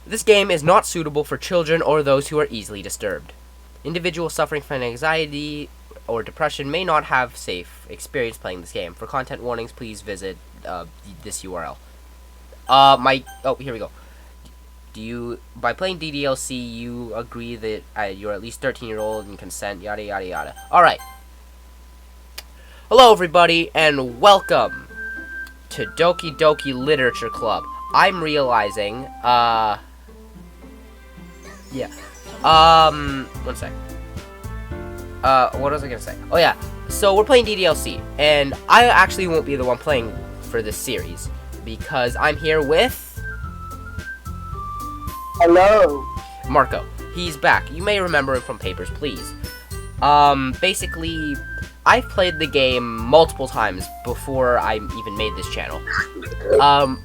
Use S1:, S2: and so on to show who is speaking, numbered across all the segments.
S1: This game is not suitable for children or those who are easily disturbed. Individuals suffering from anxiety or depression may not have safe experience playing this game. For content warnings, please visit this URL. Here we go. By playing DDLC, you agree that you're at least 13-year-old and consent, yada yada yada. Alright. Hello everybody, and welcome to Doki Doki Literature Club. I'm realizing, one sec. What was I gonna say? Oh yeah, so we're playing DDLC, and I actually won't be the one playing for this series, because I'm here with...
S2: Hello.
S1: Marko. He's back. You may remember him from Papers, Please. Basically, I've played the game multiple times before I even made this channel.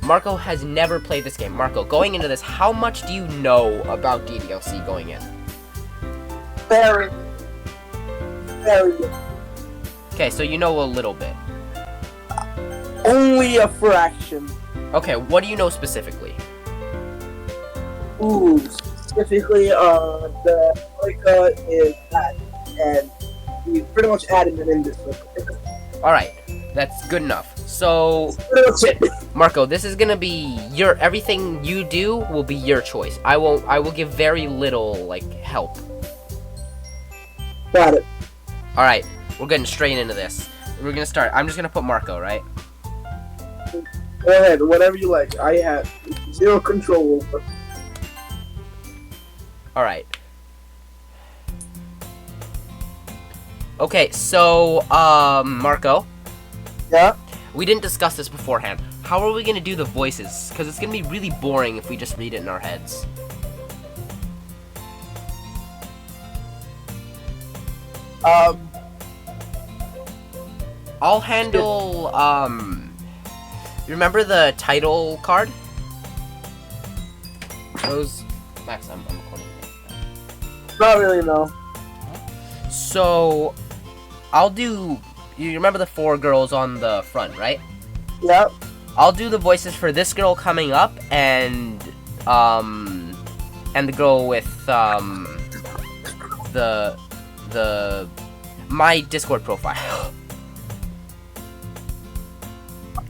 S1: Marko has never played this game. Marko, going into this, how much do you know about DDLC going in?
S2: Very.
S1: Okay, so you know a little bit.
S2: Only a fraction.
S1: Okay, what do you know specifically?
S2: Ooh, specifically, the Marko is that, and we pretty much added it in this one.
S1: Alright, that's good enough. So,
S2: Pretty much it.
S1: Marko, this is gonna be everything you do will be your choice. I will give very little, help.
S2: Got it.
S1: Alright, we're getting straight into this. We're gonna start. I'm just gonna put Marko, right?
S2: Go ahead, whatever you like. I have zero control over.
S1: Alright. Okay, so, Marko,
S2: Yeah?
S1: we didn't discuss this beforehand. How are we gonna do the voices? Because it's gonna be really boring if we just read it in our heads. I'll handle, you remember the title card? Those... Max, I'm recording it.
S2: Not really, no.
S1: So, I'll do... You remember the 4 girls on the front, right?
S2: Yeah?
S1: I'll do the voices for this girl coming up, and the girl with, my Discord profile.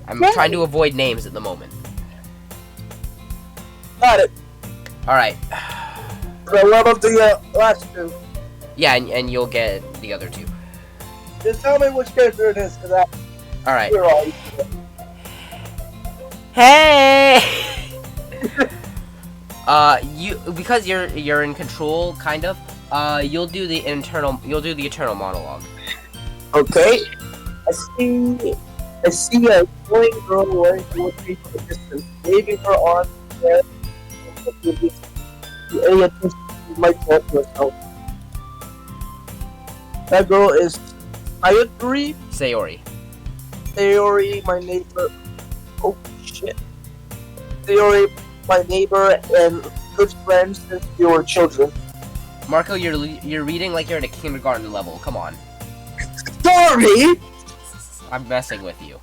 S1: I'm trying to avoid names at the moment.
S2: Got it.
S1: Alright.
S2: So what about the last two?
S1: Yeah, and you'll get the other 2.
S2: Just tell me which character it is, because
S1: Alright.
S2: you're all...
S1: Hey! Because you're in control, kind of, you'll do the eternal monologue.
S2: Okay. I see a glowing girl wearing poetry from a distance, waving her arms in the air. The area attention might talk to herself. That girl is
S1: Sayori.
S2: Sayori, my neighbor. Oh shit. Sayori, my neighbor and good friend since we were children.
S1: Marko, you're reading like you're at a kindergarten level. Come on.
S2: Sorry!
S1: I'm messing with you.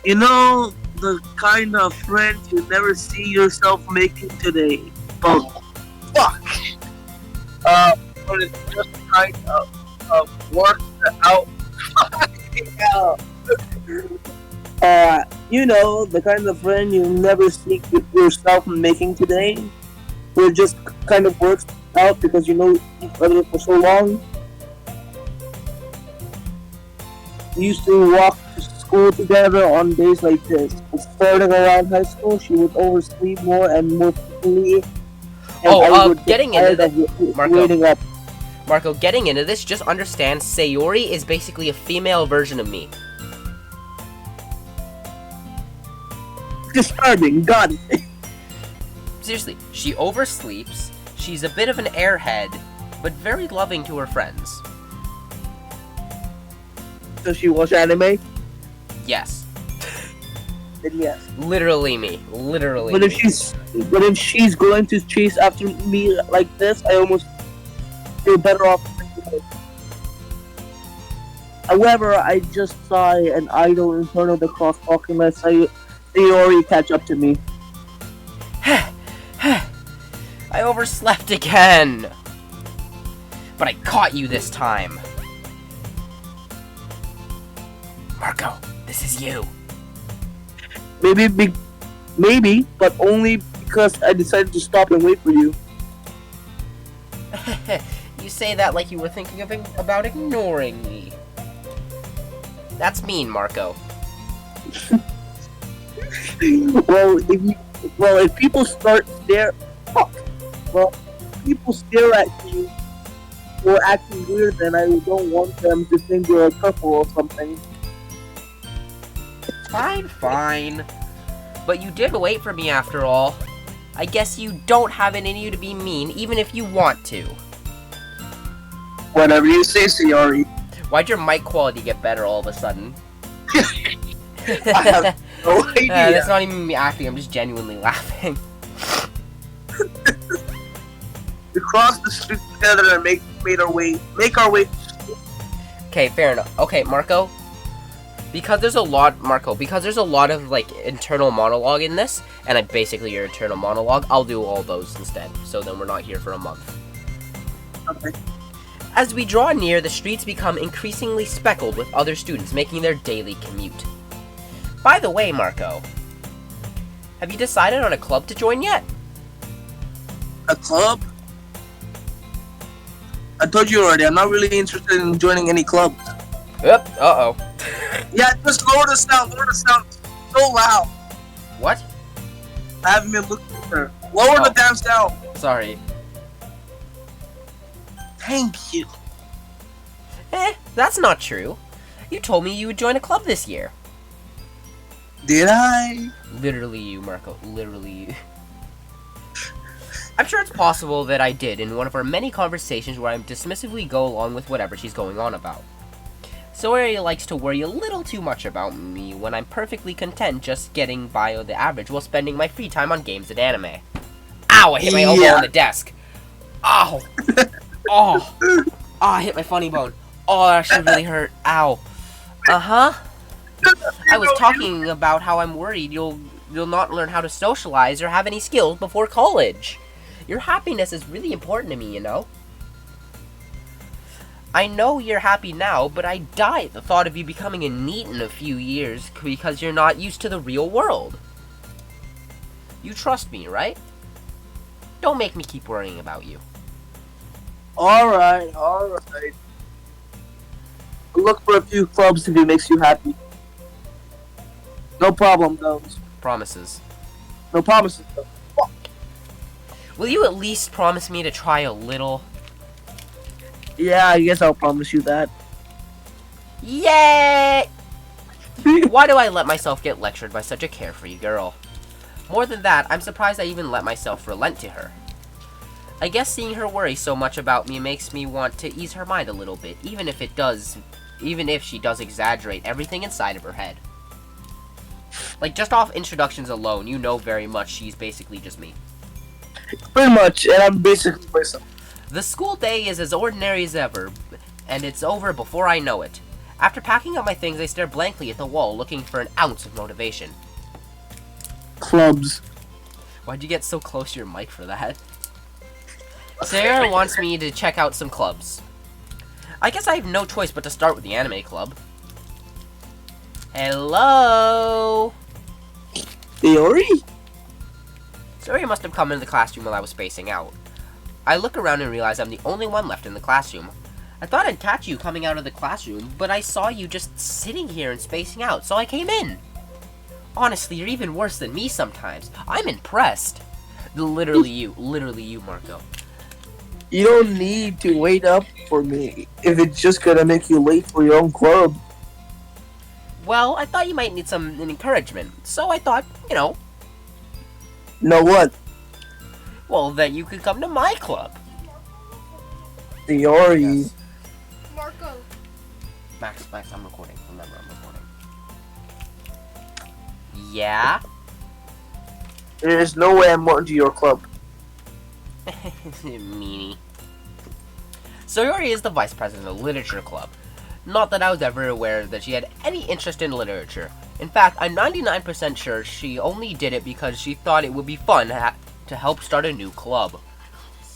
S3: You know, the kind of friend you never see yourself making today. Oh,
S2: Fuck! But it's just kind of work out. Fucking hell. You know, the kind of friend you never see yourself making today. It just kind of works out because you know each other for so long. We used to walk to school together on days like this. Starting around high school, she would oversleep more and more frequently.
S1: Getting into this,
S2: waiting up.
S1: Marko, getting into this, just understand Sayori is basically a female version of me.
S2: Disturbing, got it.
S1: Seriously, she oversleeps, she's a bit of an airhead, but very loving to her friends.
S2: Does she watch anime?
S1: Yes.
S2: Then yes.
S1: Literally me. Literally
S2: But
S1: me.
S2: if she's going to chase after me like this, I almost feel better off. However, I just saw an idol in front of the crosswalk and let Sayori catch up to me.
S1: I overslept again! But I caught you this time! Marko, this is you.
S2: Maybe, but only because I decided to stop and wait for you.
S1: You say that like you were thinking about ignoring me. That's mean, Marko.
S2: If people start stare, if people stare at you or acting weird, then I don't want them to think you're a couple or something.
S1: Fine. But you did wait for me after all. I guess you don't have it in you to be mean, even if you want to.
S2: Whatever you say, Sayori.
S1: Why'd your mic quality get better all of a sudden?
S2: I have no idea.
S1: That's not even me acting, I'm just genuinely laughing.
S2: We crossed the street together and make our way.
S1: Okay, fair enough. Okay, Marko. Because there's a lot of like internal monologue in this, and I'm basically your internal monologue, I'll do all those instead. So then we're not here for a month.
S2: Okay.
S1: As we draw near, the streets become increasingly speckled with other students making their daily commute. By the way, Marko, have you decided on a club to join yet?
S2: A club? I told you already, I'm not really interested in joining any club.
S1: Yep. Uh-oh.
S2: Yeah, just lower the sound so loud.
S1: What?
S2: I haven't been looking at her. Lower the damn sound.
S1: Sorry.
S2: Thank you.
S1: That's not true. You told me you would join a club this year.
S2: Did I?
S1: Literally you, Marko. Literally you. I'm sure it's possible that I did in one of our many conversations where I dismissively go along with whatever she's going on about. Sayori likes to worry a little too much about me when I'm perfectly content just getting by on the average while spending my free time on games and anime. Ow! I hit my elbow on the desk. Ow! Oh! I hit my funny bone. Oh, that actually really hurt. Ow. Uh-huh. I was talking about how I'm worried you'll not learn how to socialize or have any skills before college. Your happiness is really important to me, you know? I know you're happy now, but I die at the thought of you becoming a NEET in a few years because you're not used to the real world. You trust me, right? Don't make me keep worrying about you.
S2: Alright. Look for a few clubs if it makes you happy. No problem, though.
S1: Promises.
S2: No promises, though. Fuck.
S1: Will you at least promise me to try a little?
S2: Yeah, I guess I'll promise you that.
S1: Yay! Why do I let myself get lectured by such a carefree girl? More than that, I'm surprised I even let myself relent to her. I guess seeing her worry so much about me makes me want to ease her mind a little bit, even if she does exaggerate everything inside of her head. Like, just off introductions alone, you know very much she's basically just me.
S2: Pretty much, and I'm basically myself.
S1: The school day is as ordinary as ever, and it's over before I know it. After packing up my things, I stare blankly at the wall, looking for an ounce of motivation.
S2: Clubs.
S1: Why'd you get so close to your mic for that? Sarah wants me to check out some clubs. I guess I have no choice but to start with the anime club. Hello?
S2: Sayori?
S1: Sayori must have come into the classroom while I was spacing out. I look around and realize I'm the only one left in the classroom. I thought I'd catch you coming out of the classroom, but I saw you just sitting here and spacing out, so I came in. Honestly, you're even worse than me sometimes. I'm impressed. Literally you, Marko.
S2: You don't need to wait up for me if it's just gonna make you late for your own club.
S1: Well, I thought you might need some encouragement, so I thought,
S2: Know what?
S1: well, that you could come to my club.
S2: Sayori.
S1: Yes.
S4: Marko.
S1: Max, I'm recording. Remember, I'm recording. Yeah?
S2: There's no way I'm more into your club.
S1: Meanie. Sayori is the vice president of the literature club. Not that I was ever aware that she had any interest in literature. In fact, I'm 99% sure she only did it because she thought it would be fun to help start a new club.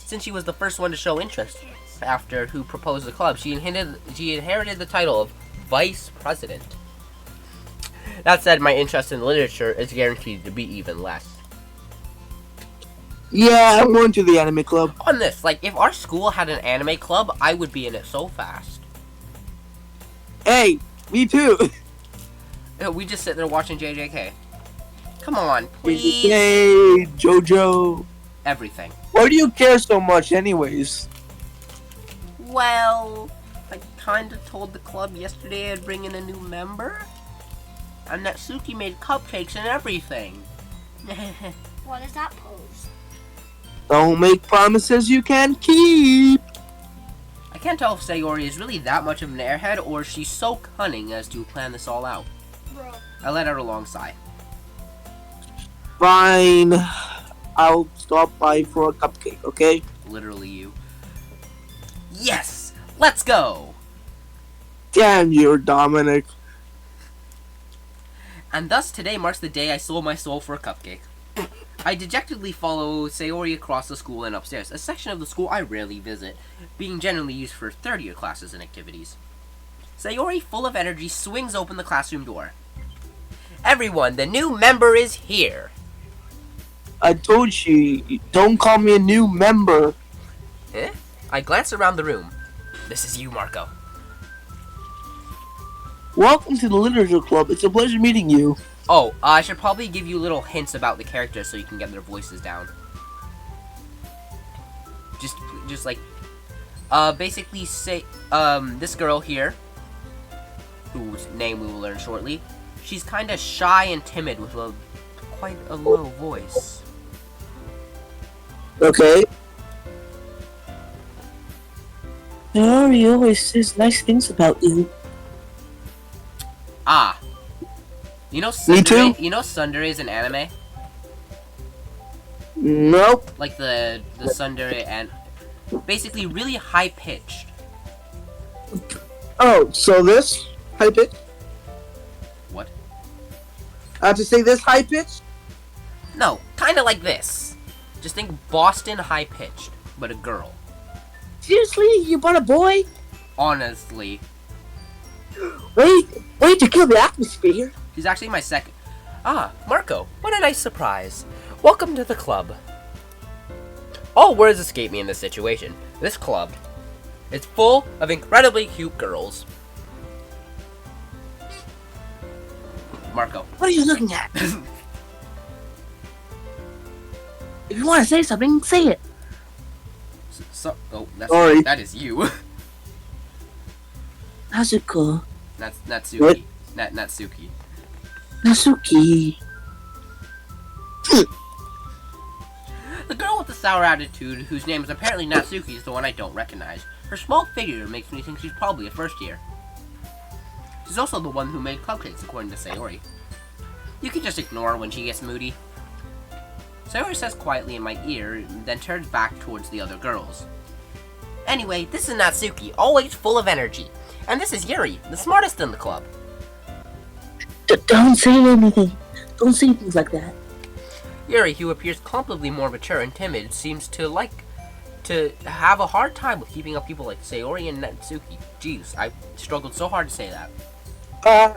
S1: Since she was the first one to show interest after who proposed the club, she inherited the title of Vice President. That said, my interest in literature is guaranteed to be even less.
S2: Yeah, I'm going to the anime club.
S1: On this, like, if our school had an anime club, I would be in it so fast.
S2: Hey, me too.
S1: We just sit there watching JJK. Come on, please.
S2: Hey, JoJo.
S1: Everything.
S2: Why do you care so much, anyways?
S1: Well, I kinda told the club yesterday I'd bring in a new member. And Natsuki made cupcakes and everything.
S4: What is that pose?
S2: Don't make promises you can't keep.
S1: I can't tell if Sayori is really that much of an airhead or she's so cunning as to plan this all out.
S4: Bro.
S1: I let out a long sigh.
S2: Fine. I'll stop by for a cupcake, okay?
S1: Literally you. Yes! Let's go!
S2: Damn you, Dominic.
S1: And thus today marks the day I sold my soul for a cupcake. I dejectedly follow Sayori across the school and upstairs, a section of the school I rarely visit, being generally used for third-year classes and activities. Sayori, full of energy, swings open the classroom door. Everyone, the new member is here!
S2: I told you, don't call me a new member.
S1: Eh? I glance around the room. This is you, Marko.
S2: Welcome to the literature club. It's a pleasure meeting you.
S1: Oh, I should probably give you little hints about the characters so you can get their voices down. Just like, basically say, this girl here, whose name we will learn shortly, she's kind of shy and timid with quite a low voice.
S2: Okay. Sayori always says nice things about you.
S1: Ah. You know
S2: Me too.
S1: You know Tsundere is an anime?
S2: Nope.
S1: Like the Tsundere and basically really high pitched.
S2: Oh, so this high pitch?
S1: What?
S2: I have to say this high pitch?
S1: No, kind of like this. Just think Boston high pitched, but a girl.
S2: Seriously? You bought a boy?
S1: Honestly,
S2: Way to kill the atmosphere.
S1: he's actually my second. Ah, Marko, what a nice surprise. Welcome to the club. All words escape me in this situation. This club is full of incredibly cute girls. Marko.
S2: What are you looking at? If you want to say something, say it.
S1: Oh,
S2: Sorry.
S1: that is you.
S2: Natsuko.
S1: That's
S2: What?
S1: Natsuki. Natsuki.
S2: Natsuki.
S1: The girl with the sour attitude, whose name is apparently Natsuki, is the one I don't recognize. Her small figure makes me think she's probably a first year. She's also the one who made cupcakes, according to Sayori. You can just ignore her when she gets moody. Sayori says quietly in my ear, then turns back towards the other girls. Anyway, this is Natsuki, always full of energy. And this is Yuri, the smartest in the club.
S2: Don't say anything. Don't say things like that.
S1: Yuri, who appears comparably more mature and timid, seems to have a hard time with keeping up people like Sayori and Natsuki. Jeez, I struggled so hard to say that.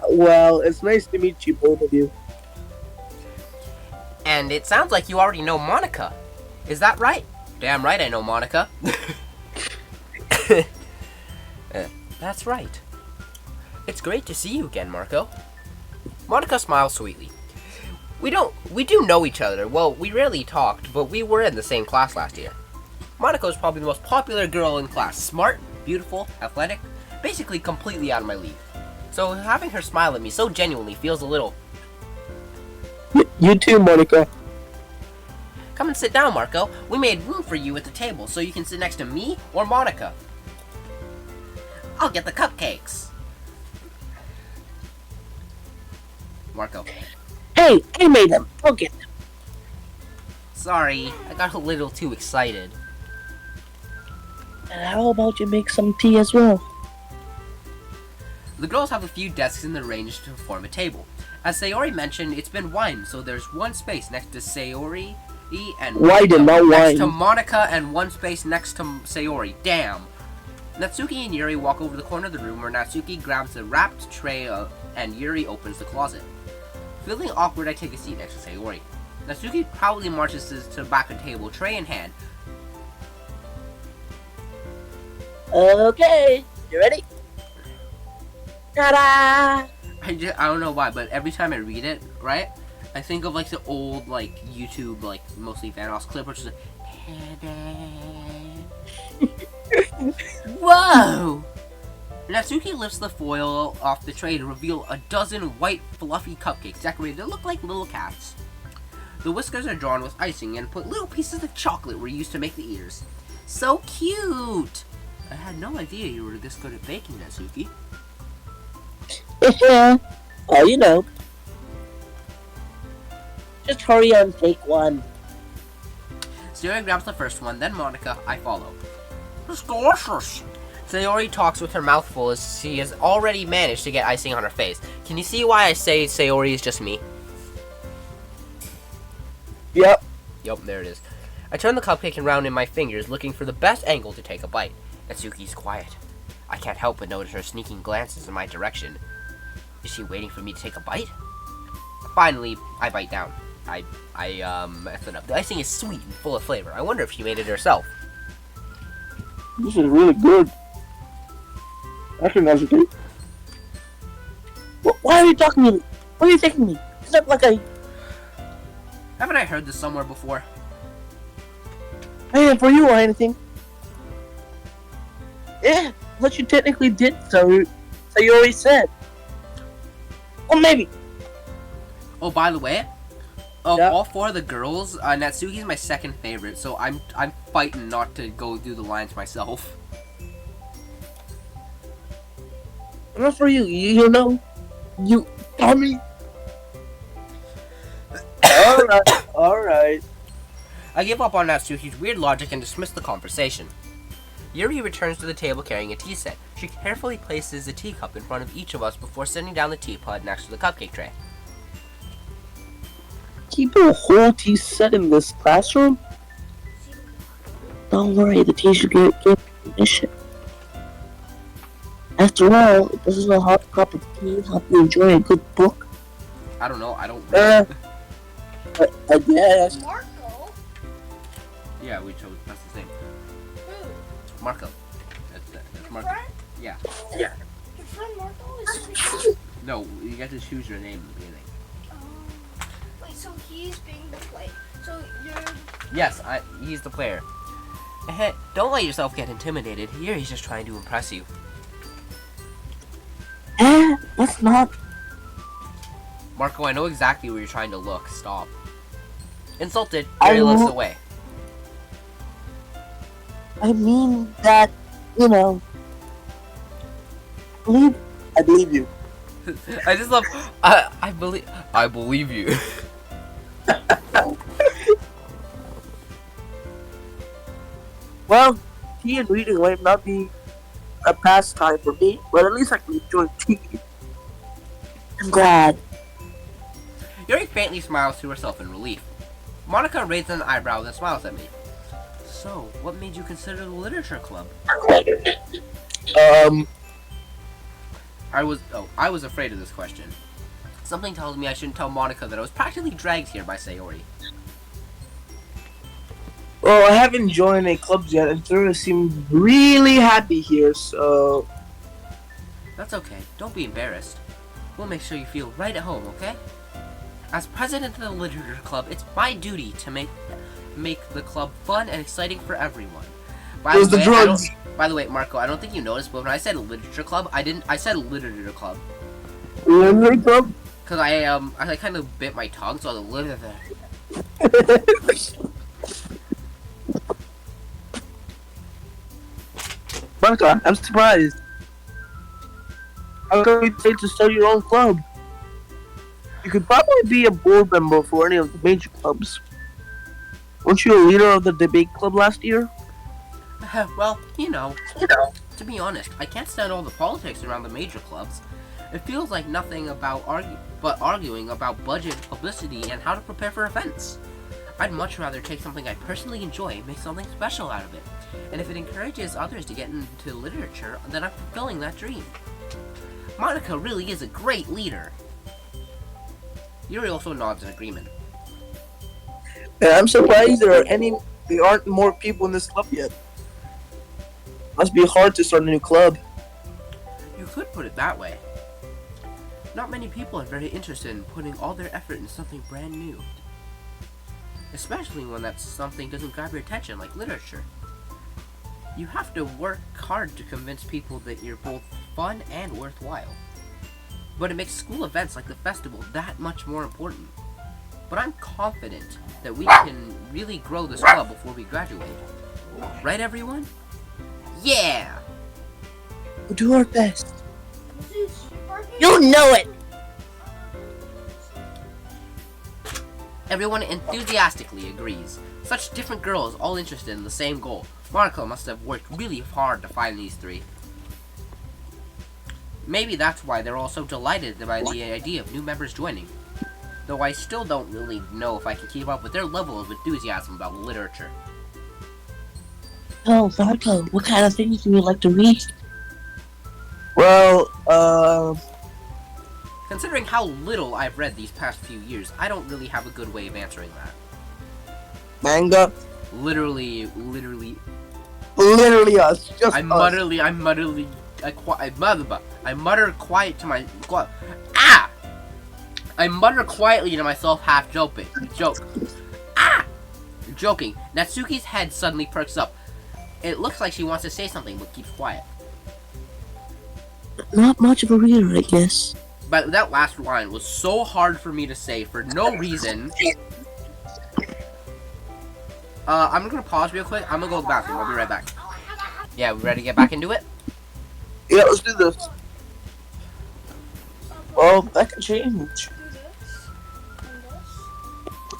S2: Well, it's nice to meet you, both of you.
S1: And it sounds like you already know Monica. Is that right? Damn right I know Monica. That's right. It's great to see you again, Marko. Monica smiles sweetly. We do know each other. Well, we rarely talked, but we were in the same class last year. Monica is probably the most popular girl in class. Smart, beautiful, athletic, basically completely out of my league. So having her smile at me so genuinely feels a little...
S2: You too, Monica.
S1: Come and sit down, Marko. We made room for you at the table, so you can sit next to me or Monica. I'll get the cupcakes. Marko.
S2: Hey, I made them. I'll get them.
S1: Sorry, I got a little too excited.
S2: And how about you make some tea as well?
S1: The girls have a few desks in the range to form a table. As Sayori mentioned, it's been wine, so there's one space next to Sayori and
S2: Widen, not
S1: next to
S2: wine.
S1: Monica and one space next to Sayori. Damn. Natsuki and Yuri walk over to the corner of the room where Natsuki grabs the wrapped tray and Yuri opens the closet. Feeling awkward, I take a seat next to Sayori. Natsuki proudly marches to the back of the table, tray in hand.
S2: Okay, you ready? Ta-da!
S1: I don't know why, but every time I read it, right, I think of like the old like YouTube like mostly Vanoss clip, which is like, whoa! Natsuki lifts the foil off the tray to reveal a dozen white fluffy cupcakes decorated to look like little cats. The whiskers are drawn with icing and put little pieces of chocolate were used to make the ears. So cute! I had no idea you were this good at baking, Natsuki.
S2: Yeah. Oh, you know. Just hurry and take one.
S1: Sayori grabs the first one, then Monica, I follow. It's delicious! Sayori talks with her mouth full as she has already managed to get icing on her face. Can you see why I say Sayori is just me?
S2: Yep.
S1: Yup, there it is. I turn the cupcake around in my fingers, looking for the best angle to take a bite. Natsuki's quiet. I can't help but notice her sneaking glances in my direction. Is she waiting for me to take a bite? Finally, I bite down. I mess it up. The icing is sweet and full of flavor. I wonder if she made it herself.
S2: This is really good. Actually, that's okay. Why are you talking to me? Why are you taking me? It's not like I...
S1: Haven't I heard this somewhere before?
S2: I ain't for you or anything. Yeah, but you technically did, so you already said. Well, maybe.
S1: Oh, by the way, of
S2: Yeah.
S1: all four of the girls, Natsuki's my second favorite, so I'm fighting not to go do the lines myself.
S2: Not for you, you know. You dummy. Alright.
S1: I give up on Natsuki's weird logic and dismiss the conversation. Yuri returns to the table carrying a tea set. She carefully places a teacup in front of each of us before setting down the teapot next to the cupcake tray.
S2: Keep a whole tea set in this classroom? Don't worry, the tea should get permission. After all, this is a hot cup of tea help you enjoy a good book.
S1: I don't know, I don't...
S2: I guess.
S4: Marko?
S1: Yeah, we chose, that's the same.
S4: Who?
S1: Marko. That's Marko.
S4: Friend?
S1: Yeah.
S4: Your friend Marko is...
S1: No, you get to choose your name in the beginning.
S4: Wait, so he's being the play. So you're...
S1: Yes, he's the player. Don't let yourself get intimidated. Yuri's just trying to impress you.
S2: That's not.
S1: Marko, I know exactly where you're trying to look. Stop. Insulted,
S2: I
S1: Yuri looks
S2: won't-
S1: away.
S2: I mean that, you know. I believe you.
S1: I just love. I believe you.
S2: Well, tea and reading might not be a pastime for me, but at least I can enjoy tea. I'm glad.
S1: Yuri faintly smiles to herself in relief. Monica raises an eyebrow and smiles at me. So, what made you consider the literature club? I was afraid of this question. Something tells me I shouldn't tell Monica that I was practically dragged here by Sayori.
S2: Well, I haven't joined any clubs yet, and Sarah seemed really happy here, so...
S1: That's okay. Don't be embarrassed. We'll make sure you feel right at home, okay? As president of the literature club, it's my duty to make the club fun and exciting for everyone. By the way, Marko, I don't think you noticed, but when I said literature club, I said literature club.
S2: Literature club?
S1: Cause I kind of bit my tongue, so I was literature.
S2: Marka, I'm surprised. How come you decide to start your own club? You could probably be a board member for any of the major clubs. Weren't you a leader of the debate club last year?
S1: Well, you know, to be honest, I can't stand all the politics around the major clubs. It feels like nothing but arguing about budget, publicity, and how to prepare for events. I'd much rather take something I personally enjoy and make something special out of it. And if it encourages others to get into literature, then I'm fulfilling that dream. Monica really is a great leader. Yuri also nods in agreement.
S2: And I'm surprised there aren't more people in this club yet. Must be hard to start a new club.
S1: You could put it that way. Not many people are very interested in putting all their effort into something brand new. Especially when that something doesn't grab your attention, like literature. You have to work hard to convince people that you're both fun and worthwhile. But it makes school events like the festival that much more important. But I'm confident that we can really grow this club before we graduate. Right, everyone? Yeah!
S2: We'll do our best.
S4: You
S2: know it!
S1: Everyone enthusiastically agrees. Such different girls all interested in the same goal. Marko must have worked really hard to find these three. Maybe that's why they're all so delighted by the idea of new members joining. Though I still don't really know if I can keep up with their level of enthusiasm about literature.
S5: Oh, Marko, what kind of things do you like to read?
S2: Well,
S1: Considering how little I've read these past few years, I don't really have a good way of answering that.
S2: manga.
S1: Literally
S2: Us. Just
S1: I mutter quiet to my I mutter quietly to myself, half joking. Joking. Natsuki's head suddenly perks up. It looks like she wants to say something, but keeps quiet.
S5: Not much of a reader, I guess.
S1: But that last line was so hard for me to say for no reason. I'm gonna pause real quick. I'm gonna go to the bathroom. I'll be right back. Yeah, we ready to get back into it?
S2: Yeah, let's do this. Well, that can change.
S4: do this and this. Put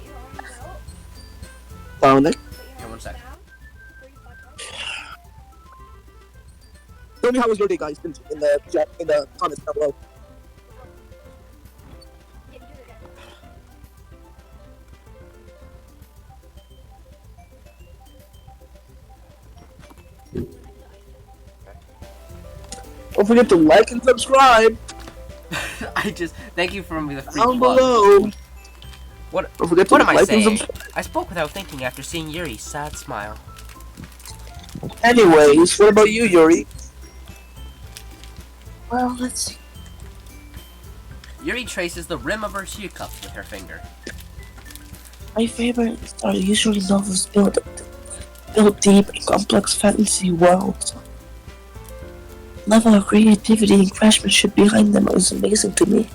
S4: your arms out.
S2: Found it.
S4: Put your
S1: Yeah, one
S4: arms
S1: sec.
S4: down. Put your butt up.
S2: Tell me how was your day, guys, in the comments down below.
S4: Yeah, do it again.
S2: Don't forget to like and subscribe
S1: Thank you for the free
S2: down
S1: plug.
S2: below.
S1: What
S2: Don't forget to
S1: What am I
S2: like and
S1: saying?
S2: subscribe.
S1: I spoke without thinking after seeing Yuri's sad smile.
S2: Anyways, what about you, Yuri?
S5: Well, let's see.
S1: Yuri traces the rim of her teacups with her finger.
S5: My favorites are usually novels built deep in complex fantasy worlds. Level of creativity and craftsmanship behind them is amazing to me.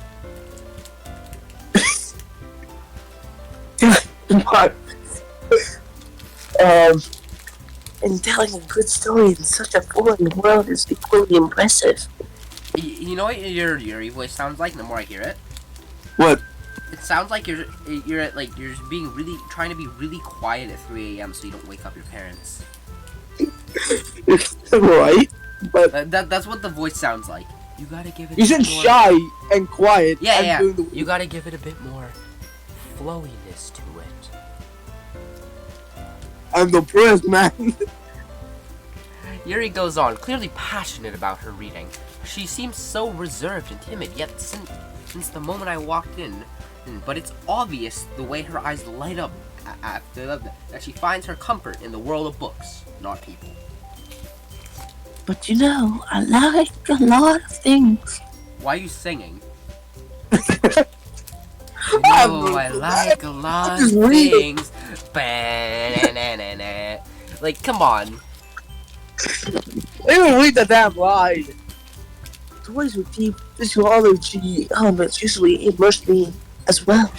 S2: But,
S5: And telling a good story in such a foreign world is equally impressive.
S1: You know what your Yuri voice sounds like? The more I hear it,
S2: what?
S1: it sounds like you're being trying to be really quiet at 3 a.m. so you don't wake up your parents.
S2: Right? But
S1: That's what the voice sounds like. You gotta give it.
S2: you
S1: a
S2: said
S1: bit more-
S2: shy and quiet.
S1: Yeah,
S2: and
S1: yeah.
S2: doing the
S1: You gotta give it a bit more flowiness to it.
S2: I'm depressed, man.
S1: Yuri goes on, clearly passionate about her reading. She seems so reserved and timid, yet since the moment I walked in, but it's obvious the way her eyes light up after that she finds her comfort in the world of books, not people.
S5: But you know, I like a lot of things.
S1: Why are you singing? No, I like a lot of things. Ba-na-na-na-na. Like, come on.
S2: They even read the damn line.
S5: Toys with deep physiology elements usually immerse me as well.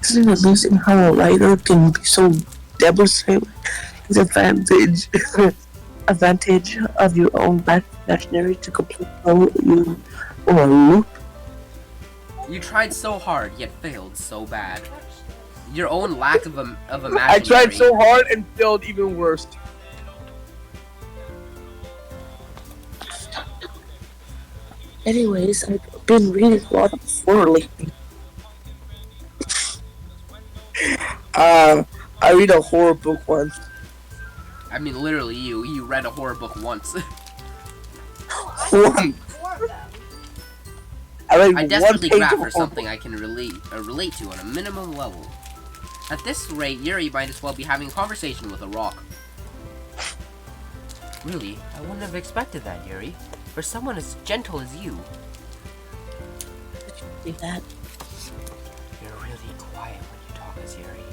S5: Isn't it amazing how a writer can be so demonstrate his advantage of your own backstory to complete you or a loop?
S1: You tried so hard, yet failed so bad. Your own lack of imaginary.
S2: I tried so hard and failed even worse.
S5: Anyways, I've been reading a lot of horror lately.
S2: I read a horror book once.
S1: I mean, literally, you read a horror book once.
S2: One.
S4: Four of them.
S2: I read
S1: I
S2: one
S1: desperately
S2: page
S1: graph
S2: of a
S1: for
S2: horror
S1: something I can relate to on a minimum level. At this rate, Yuri might as well be having a conversation with a rock. Really, I wouldn't have expected that, Yuri. For someone as gentle as you.
S5: See that?
S1: You're really quiet when you talk as Yuri.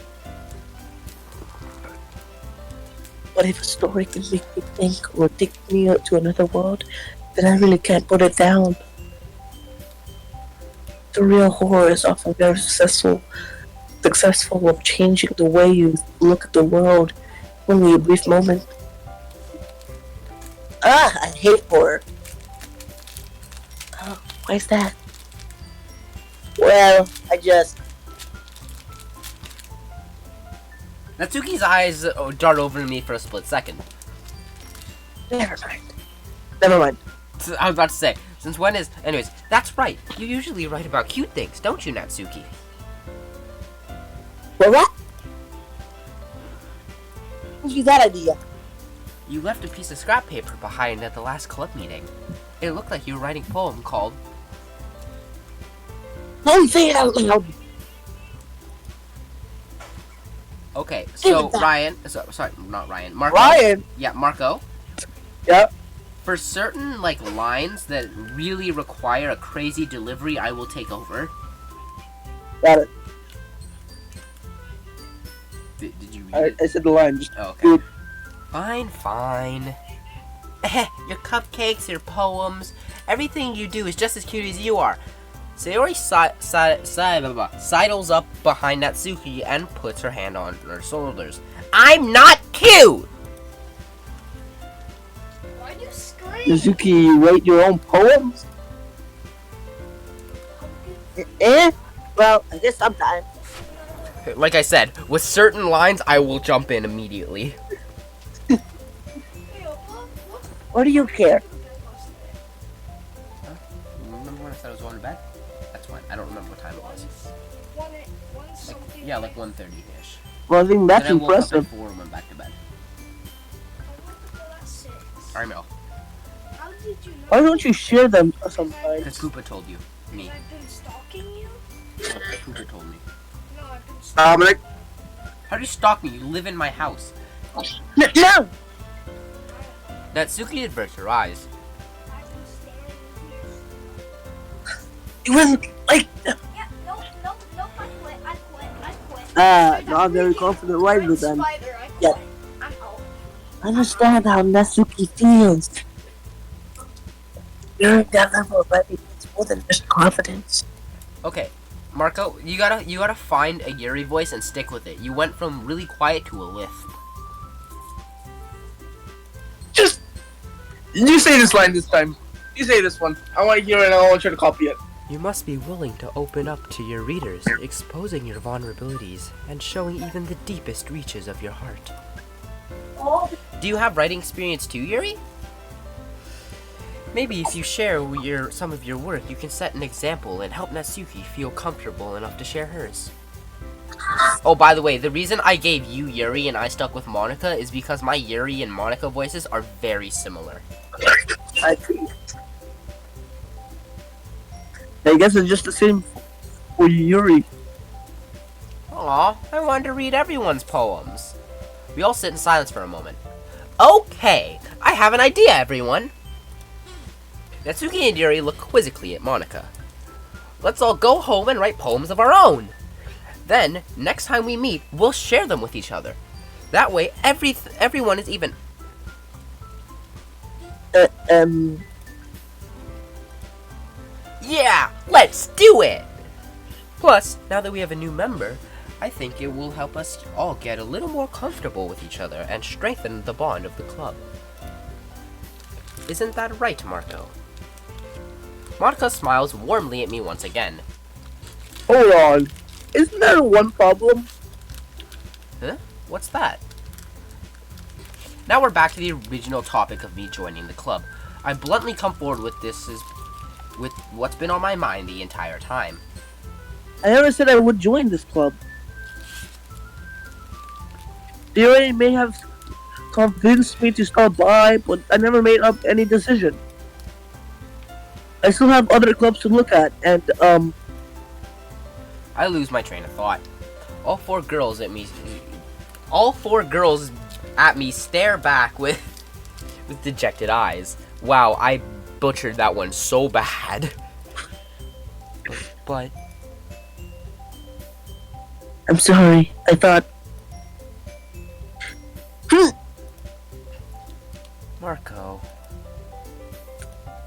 S5: But if a story can make me think or take me out to another world, then I really can't put it down. The real horror is often very successful of changing the way you look at the world in only a brief moment. Ah, I hate horror. Oh, why is that? Well, I just...
S1: Natsuki's eyes dart over to me for a split second.
S5: Never mind. Never mind.
S1: I was about to say, since when is... Anyways, that's right. You usually write about cute things, don't you, Natsuki?
S5: Well, what? Who gave you that idea?
S1: You left a piece of scrap paper behind at the last club meeting. It looked like you were writing a poem called...
S5: Don't say it out loud.
S1: Okay,
S5: Give
S1: so
S5: it back.
S1: Ryan... sorry, not Ryan. Marko.
S2: Ryan.
S1: Yeah, Marko.
S2: Yep.
S1: For certain, lines that really require a crazy delivery, I will take over.
S2: Got it.
S1: Did you read it?
S2: I said the line. Just
S1: Oh, okay.
S2: Dude.
S1: Fine. Your cupcakes, your poems, everything you do is just as cute as you are. Sayori sidles up behind Natsuki and puts her hand on her shoulders. I'm not cute!
S4: Why'd you scream?
S2: Suzuki, you write your own poems?
S5: Well, I guess sometimes.
S1: Like I said, with certain lines, I will jump in immediately.
S4: Hey,
S5: What do you care?
S1: Remember when I said I was going to bed? That's fine. I don't remember what time it was. Yeah, like 1:30-ish.
S2: Well, I think that's
S1: And I woke up at
S2: impressive.
S1: 4 and went back to bed. I know.
S4: How did you know?
S2: Why don't you share them sometimes?
S1: Because Koopa told you. Me.
S4: I've been stalking you?
S1: Koopa told me.
S4: No, I've been stalking
S2: Dominic.
S1: How do you stalk me? You live in my house.
S5: No!
S1: Natsuki averts her eyes.
S4: I've been standing here.
S5: You wouldn't like.
S4: Yeah, no, I quit.
S2: Not very confident writer then.
S4: Spider, I quit.
S5: Yeah.
S4: I'm out.
S5: I understand how Natsuki feels. You're at that level already. It's more than just confidence.
S1: Okay, Marko, you gotta find a Yuri voice and stick with it. You went from really quiet to a lisp.
S2: Just. You say this line this time. You say this one. I want to hear it and I want you to copy it.
S1: You must be willing to open up to your readers, exposing your vulnerabilities and showing even the deepest reaches of your heart. Do you have writing experience too, Yuri? Maybe if you share some of your work, you can set an example and help Natsuki feel comfortable enough to share hers. Oh, by the way, the reason I gave you Yuri and I stuck with Monica is because my Yuri and Monica voices are very similar.
S2: I guess it's just the same for Yuri.
S1: Aw, I wanted to read everyone's poems. We all sit in silence for a moment. Okay, I have an idea, everyone. Natsuki and Yuri look quizzically at Monica. Let's all go home and write poems of our own. Then, next time we meet, we'll share them with each other. That way, everyone is even. Yeah, let's do it! Plus, now that we have a new member, I think it will help us all get a little more comfortable with each other and strengthen the bond of the club. Isn't that right, Marko? Monica smiles warmly at me once again.
S2: Hold on. Isn't there one problem?
S1: Huh? What's that? Now we're back to the original topic of me joining the club. I bluntly come forward with with what's been on my mind the entire time.
S2: I never said I would join this club. Theory may have convinced me to stop by, but I never made up any decision. I still have other clubs to look at, and
S1: I lose my train of thought. All four girls at me. All four girls at me stare back with dejected eyes. Wow, I butchered that one so bad. But
S2: I'm sorry. I thought.
S1: Marko,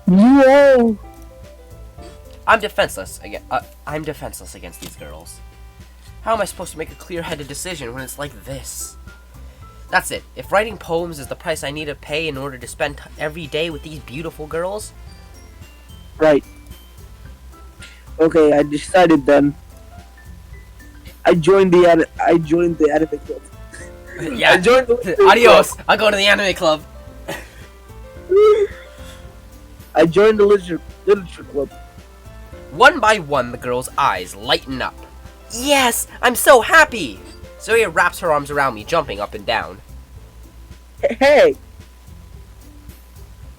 S2: No.
S1: I'm defenseless again. I'm defenseless against these girls. How am I supposed to make a clear-headed decision when it's like this? That's it. If writing poems is the price I need to pay in order to spend every day with these beautiful girls,
S2: Right. Okay, I decided then. I joined the anime club.
S1: yeah.
S2: I joined the
S1: Adios. I'll go to the anime club.
S2: I joined the literature club.
S1: One by one, the girl's eyes lighten up. Yes, I'm so happy! Zoya wraps her arms around me, jumping up and down.
S2: Hey!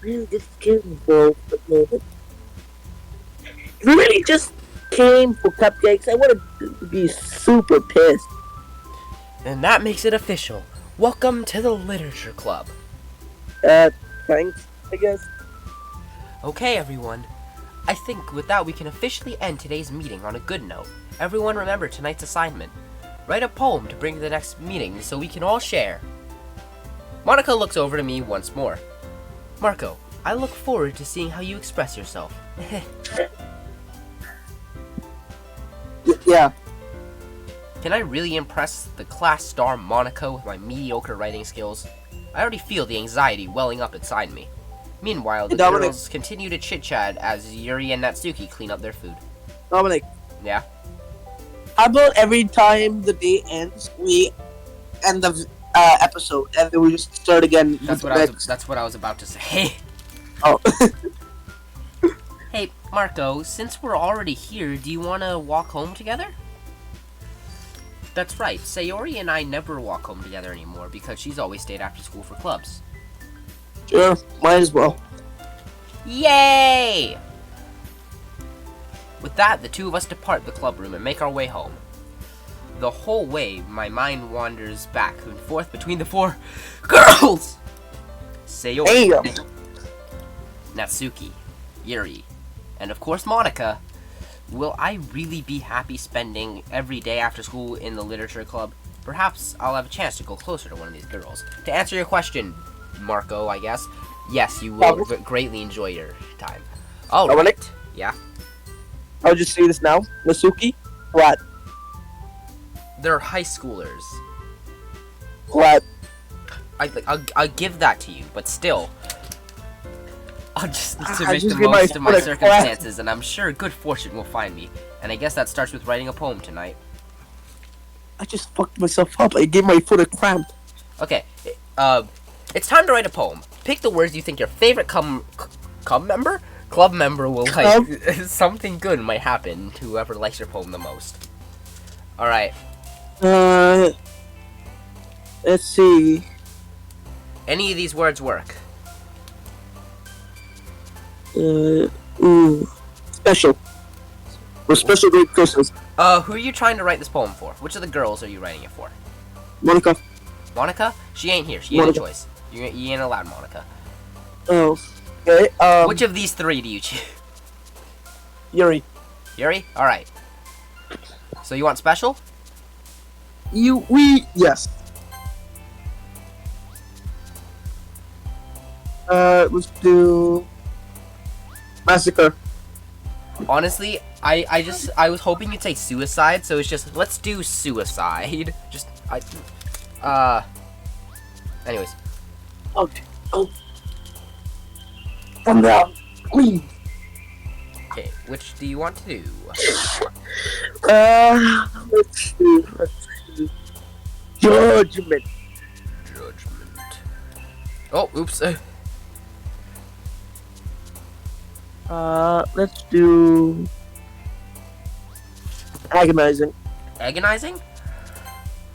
S2: Really just came for a moment. If you really just came for cupcakes, I would have be super pissed.
S1: And that makes it official. Welcome to the literature club.
S2: Thanks, I guess.
S1: Okay, everyone. I think with that we can officially end today's meeting on a good note. Everyone remember tonight's assignment. Write a poem to bring to the next meeting so we can all share. Monica looks over to me once more. Marko, I look forward to seeing how you express yourself.
S2: Yeah.
S1: Can I really impress the class star Monica with my mediocre writing skills? I already feel the anxiety welling up inside me. Meanwhile, the
S2: Dominic.
S1: girls continue to chit-chat as Yuri and Natsuki clean up their food.
S2: Dominic,
S1: Yeah?
S2: how about every time the day ends, we end the episode, and then we just start again
S1: That's
S2: with
S1: what
S2: the next...
S1: that's what I was about to say.
S2: Oh.
S1: Hey, Marko, since we're already here, do you want to walk home together? That's right, Sayori and I never walk home together anymore because she's always stayed after school for clubs.
S2: Sure, might as well.
S1: Yay! With that, the two of us depart the club room and make our way home. The whole way, my mind wanders back and forth between the four girls! Sayori,
S2: Damn.
S1: Natsuki, Yuri, and of course Monica. Will I really be happy spending every day after school in the literature club? Perhaps I'll have a chance to go closer to one of these girls. To answer your question, Marko, I guess, yes, you will greatly enjoy your time. Oh,
S2: Dominic?
S1: yeah.
S2: I'll just say this now. Nasuki, what?
S1: They're high schoolers.
S2: What?
S1: I'll give that to you, but still, I'll just need to
S2: I
S1: make
S2: just
S1: the
S2: give my
S1: most of my
S2: foot a
S1: circumstances, and I'm sure good fortune will find me. And I guess that starts with writing a poem tonight.
S2: I just fucked myself up. I gave my foot a cramp.
S1: Okay, it's time to write a poem. Pick the words you think your favorite club member will like. Something good might happen to whoever likes your poem the most. All right.
S2: Let's see.
S1: Any of these words work?
S2: Special. We're special great Christmas.
S1: Who are you trying to write this poem for? Which of the girls are you writing it for?
S2: Monica.
S1: Monica? She ain't here. She ain't a
S2: Monica.
S1: choice. You ain't allowed, Monica.
S2: Oh. Okay.
S1: Which of these three do you choose?
S2: Yuri.
S1: Yuri? Alright. So you want special?
S2: Yes. Let's do massacre.
S1: Honestly, I was hoping you'd say suicide, so it's just, let's do suicide. Anyways.
S2: Okay. Oh. Come down, please.
S1: Okay, which do you want to do?
S2: Let's see. Judgment.
S1: Judgment. Oh, oops.
S2: Let's do agonizing.
S1: Agonizing?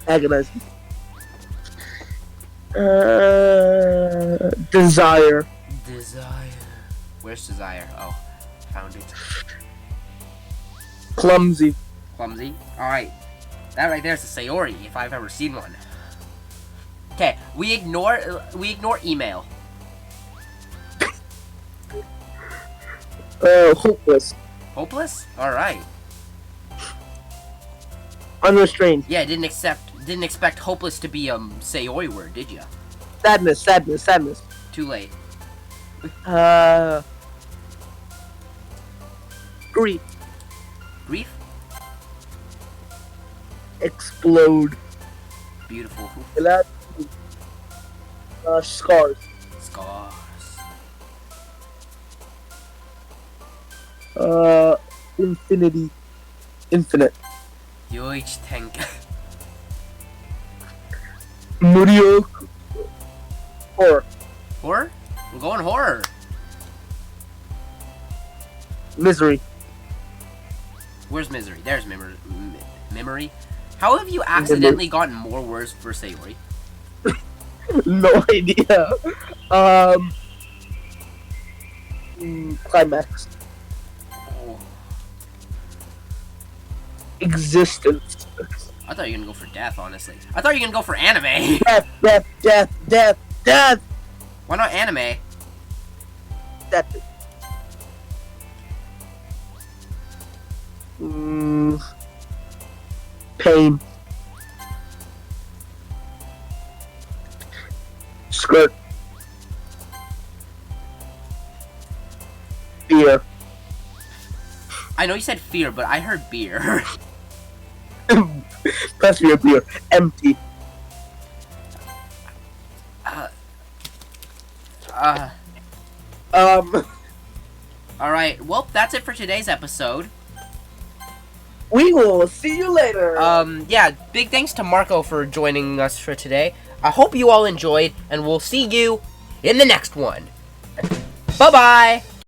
S2: Agonizing. Desire.
S1: Desire. Where's desire? Oh, found it.
S2: Clumsy.
S1: Clumsy. Alright. That right there is a Sayori, if I've ever seen one. Okay, we ignore email.
S2: Hopeless.
S1: Hopeless? Alright.
S2: Unrestrained.
S1: Yeah, didn't expect hopeless to be Sayori word, did ya?
S2: Sadness.
S1: Too late.
S2: Grief.
S1: Grief?
S2: Explode.
S1: Beautiful.
S2: Scars.
S1: Scars.
S2: Infinity. Infinite.
S1: Yoichi Tenka.
S2: Mediocre. Horror.
S1: Horror? I'm going horror.
S2: Misery.
S1: Where's misery? There's memory. How have you accidentally gotten more words for Sayori?
S2: No idea. Climax.
S1: Oh,
S2: Existence.
S1: I thought you were gonna go for death, honestly. I thought you were gonna go for anime.
S2: Death.
S1: Why not anime?
S2: Death. Pain. Skirt. Fear.
S1: I know you said fear, but I heard beer.
S2: Pass me a beer. Empty.
S1: Alright, well, that's it for today's episode.
S2: We will see you later.
S1: Yeah, big thanks to Marko for joining us for today. I hope you all enjoyed, and we'll see you in the next one. Bye-bye!